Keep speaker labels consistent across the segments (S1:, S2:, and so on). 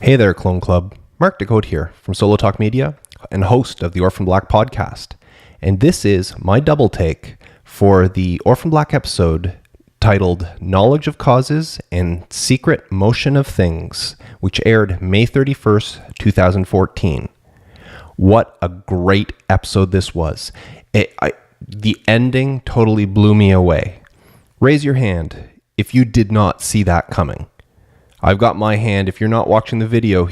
S1: Hey there, Clone Club. Mark DeCote here from Solo Talk Media and host of the Orphan Black podcast. And this is my double take for the Orphan Black episode titled Knowledge of Causes and Secret Motion of Things, which aired May 31st, 2014. What a great episode this was. The ending totally blew me away. Raise your hand if you did not see that coming. I've got my hand. If you're not watching the video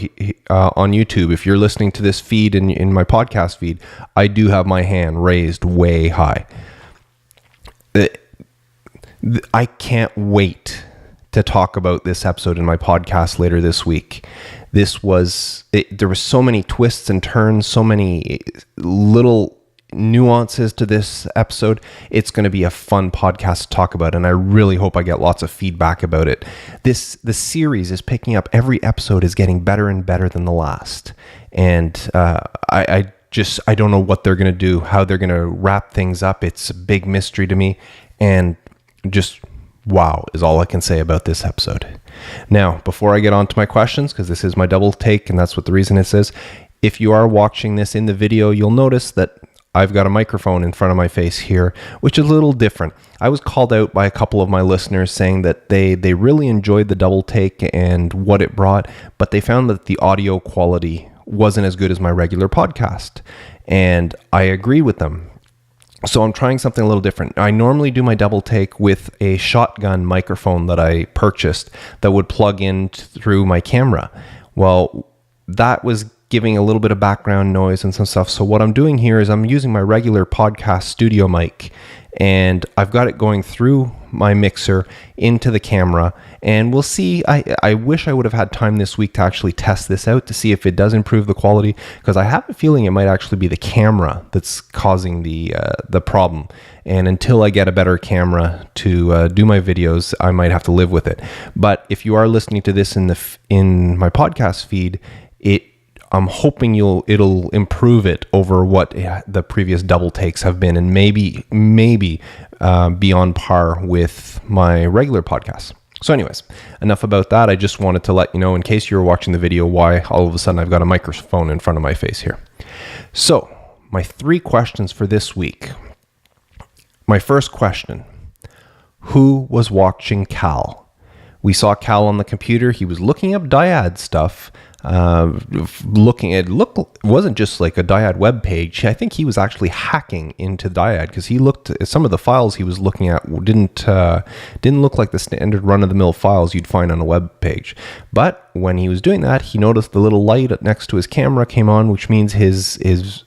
S1: on YouTube, if you're listening to this feed in my podcast feed, I do have my hand raised way high. I can't wait to talk about this episode in my podcast later this week. There was so many twists and turns, so many little nuances to this episode. It's going to be a fun podcast to talk about, and I really hope I get lots of feedback about it. The series is picking up. Every episode is getting better and better than the last, and I don't know what they're going to do, how they're going to wrap things up. It's a big mystery to me, and just wow is all I can say about this episode. Now, before I get on to my questions, because this is my double take, and that's what the reason it says, if you are watching this in the video, you'll notice that I've got a microphone in front of my face here, which is a little different. I was called out by a couple of my listeners saying that they really enjoyed the double take and what it brought, but they found that the audio quality wasn't as good as my regular podcast. And I agree with them. So I'm trying something a little different. I normally do my double take with a shotgun microphone that I purchased that would plug in through my camera. Well, that was giving a little bit of background noise and some stuff. So what I'm doing here is I'm using my regular podcast studio mic, and I've got it going through my mixer into the camera, and we'll see. I wish I would have had time this week to actually test this out to see if it does improve the quality, because I have a feeling it might actually be the camera that's causing the problem. And until I get a better camera to do my videos, I might have to live with it. But if you are listening to this in my podcast feed, I'm hoping it'll improve it over what the previous double takes have been, and maybe be on par with my regular podcasts. So anyways, enough about that. I just wanted to let you know, in case you were watching the video, why all of a sudden I've got a microphone in front of my face here. So my 3 questions for this week. My first question: who was watching Cal? We saw Cal on the computer. He was looking up dyad stuff. It wasn't just like a dyad web page. I think he was actually hacking into dyad, because he looked at some of the files he was looking at didn't look like the standard run-of-the-mill files you'd find on a web page. But when he was doing that, he noticed the little light next to his camera came on, which means his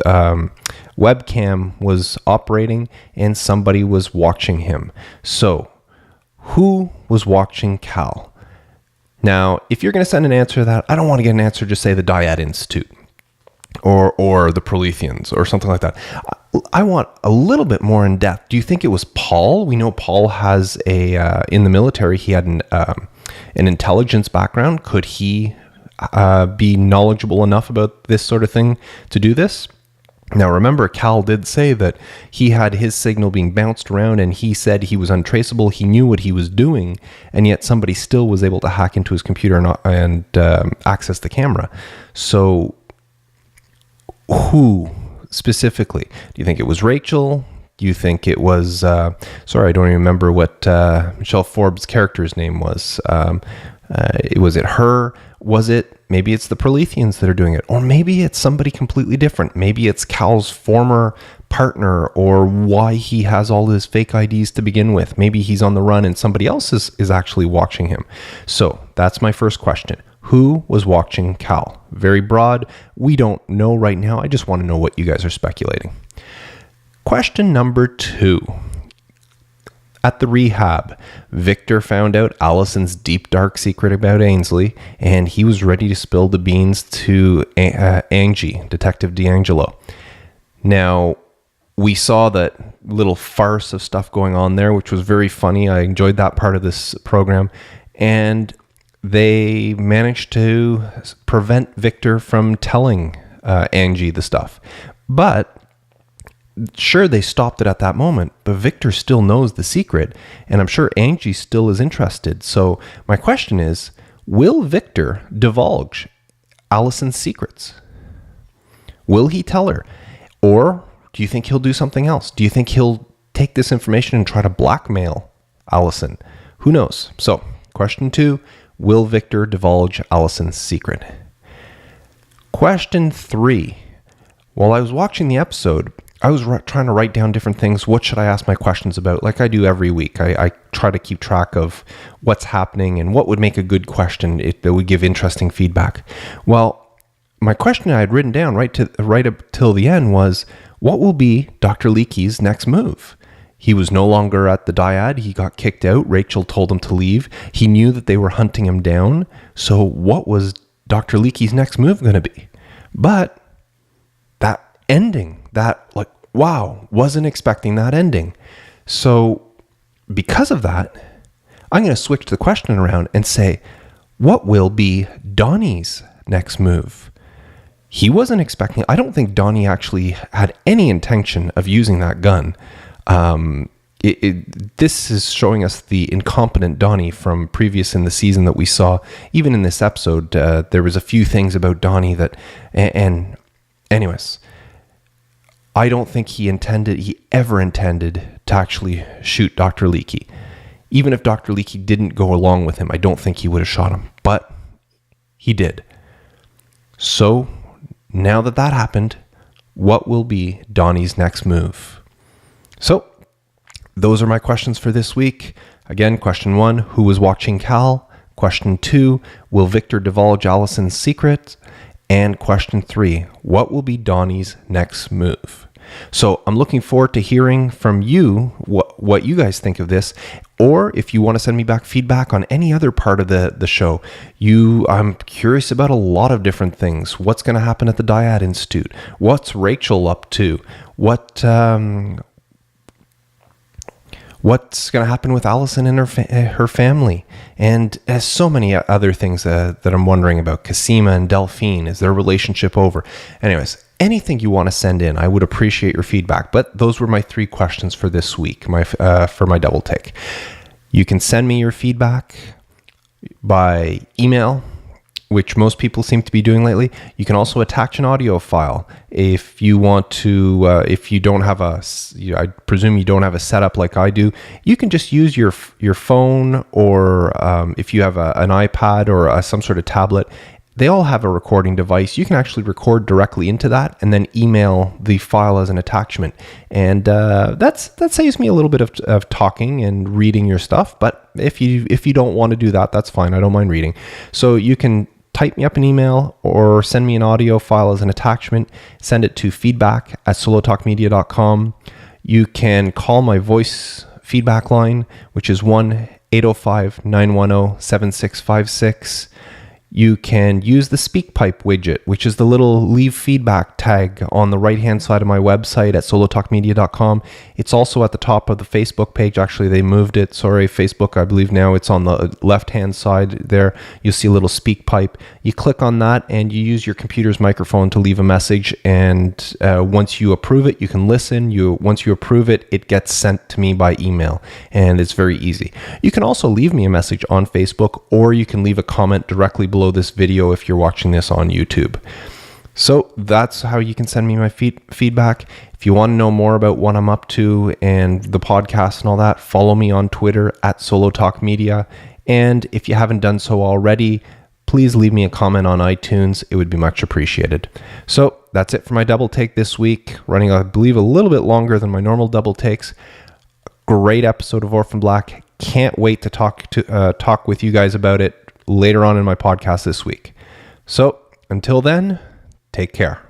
S1: webcam was operating and somebody was watching him. So who was watching Cal? Now, if you're going to send an answer to that, I don't want to get an answer, just say the Dyad Institute or the Proletheans or something like that. I want a little bit more in depth. Do you think it was Paul? We know Paul has in the military, he had an intelligence background. Could he be knowledgeable enough about this sort of thing to do this? Now, remember, Cal did say that he had his signal being bounced around, and he said he was untraceable. He knew what he was doing, and yet somebody still was able to hack into his computer and access the camera. So who specifically? Do you think it was Rachel? Do you think it was, sorry, I don't even remember what Michelle Forbes' character's name was. Was it her? Maybe it's the Proletheans that are doing it, or maybe it's somebody completely different. Maybe it's Cal's former partner, or why he has all his fake IDs to begin with. Maybe he's on the run and somebody else is actually watching him. So that's my first question. Who was watching Cal? Very broad. We don't know right now. I just want to know what you guys are speculating. Question number 2. At the rehab, Victor found out Allison's deep, dark secret about Ainsley, and he was ready to spill the beans to Angie, Detective D'Angelo. Now, we saw that little farce of stuff going on there, which was very funny. I enjoyed that part of this program. And they managed to prevent Victor from telling Angie the stuff. But sure, they stopped it at that moment, but Victor still knows the secret, and I'm sure Angie still is interested. So my question is, will Victor divulge Allison's secrets? Will he tell her? Or do you think he'll do something else? Do you think he'll take this information and try to blackmail Allison? Who knows? So, question 2, will Victor divulge Allison's secret? Question 3, while I was watching the episode, I was trying to write down different things. What should I ask my questions about? Like I do every week. I try to keep track of what's happening and what would make a good question that would give interesting feedback. Well, my question I had written down right up till the end was, what will be Dr. Leakey's next move? He was no longer at the dyad. He got kicked out. Rachel told him to leave. He knew that they were hunting him down. So what was Dr. Leakey's next move going to be? But that ending, wow, wasn't expecting that ending. So because of that, I'm going to switch the question around and say, what will be Donnie's next move? He wasn't expecting, I don't think Donnie actually had any intention of using that gun. This is showing us the incompetent Donnie from previous in the season that we saw. Even in this episode, there was a few things about Donnie that, and anyways, I don't think he ever intended to actually shoot Dr. Leakey. Even if Dr. Leakey didn't go along with him, I don't think he would have shot him, but he did. So now that happened, what will be Donnie's next move? So those are my questions for this week. Again, question 1, who was watching Cal? Question 2, will Victor divulge Allison's secret? And question 3, what will be Donnie's next move? So I'm looking forward to hearing from you what you guys think of this, or if you want to send me back feedback on any other part of the show. I'm curious about a lot of different things. What's going to happen at the Dyad Institute? What's Rachel up to? What's going to happen with Allison and her family? And there's so many other things that I'm wondering about. Cassima and Delphine, is their relationship over? Anyways, anything you want to send in, I would appreciate your feedback. But those were my 3 questions for this week, for my double take. You can send me your feedback by email, which most people seem to be doing lately. You can also attach an audio file if you want to. If you don't have I presume you don't have a setup like I do, you can just use your phone, or if you have an iPad or some sort of tablet. They all have a recording device. You can actually record directly into that and then email the file as an attachment. And that saves me a little bit of talking and reading your stuff. But if you don't want to do that, that's fine. I don't mind reading. So you can type me up an email or send me an audio file as an attachment. Send it to feedback@solotalkmedia.com. You can call my voice feedback line, which is 1-805-910-7656. You can use the SpeakPipe widget, which is the little leave feedback tag on the right-hand side of my website at solotalkmedia.com. It's also at the top of the Facebook page. Actually, they moved it. Sorry, Facebook, I believe now it's on the left-hand side there. You'll see a little SpeakPipe. You click on that and you use your computer's microphone to leave a message. And once you approve it, you can listen. Once you approve it, it gets sent to me by email. And it's very easy. You can also leave me a message on Facebook, or you can leave a comment directly below this video if you're watching this on YouTube. So that's how you can send me my feedback. If you want to know more about what I'm up to and the podcast and all that, follow me on Twitter at SoloTalkMedia. And if you haven't done so already, please leave me a comment on iTunes. It would be much appreciated. So that's it for my double take this week, running, I believe, a little bit longer than my normal double takes. Great episode of Orphan Black. Can't wait to talk with you guys about it later on in my podcast this week. So until then, take care.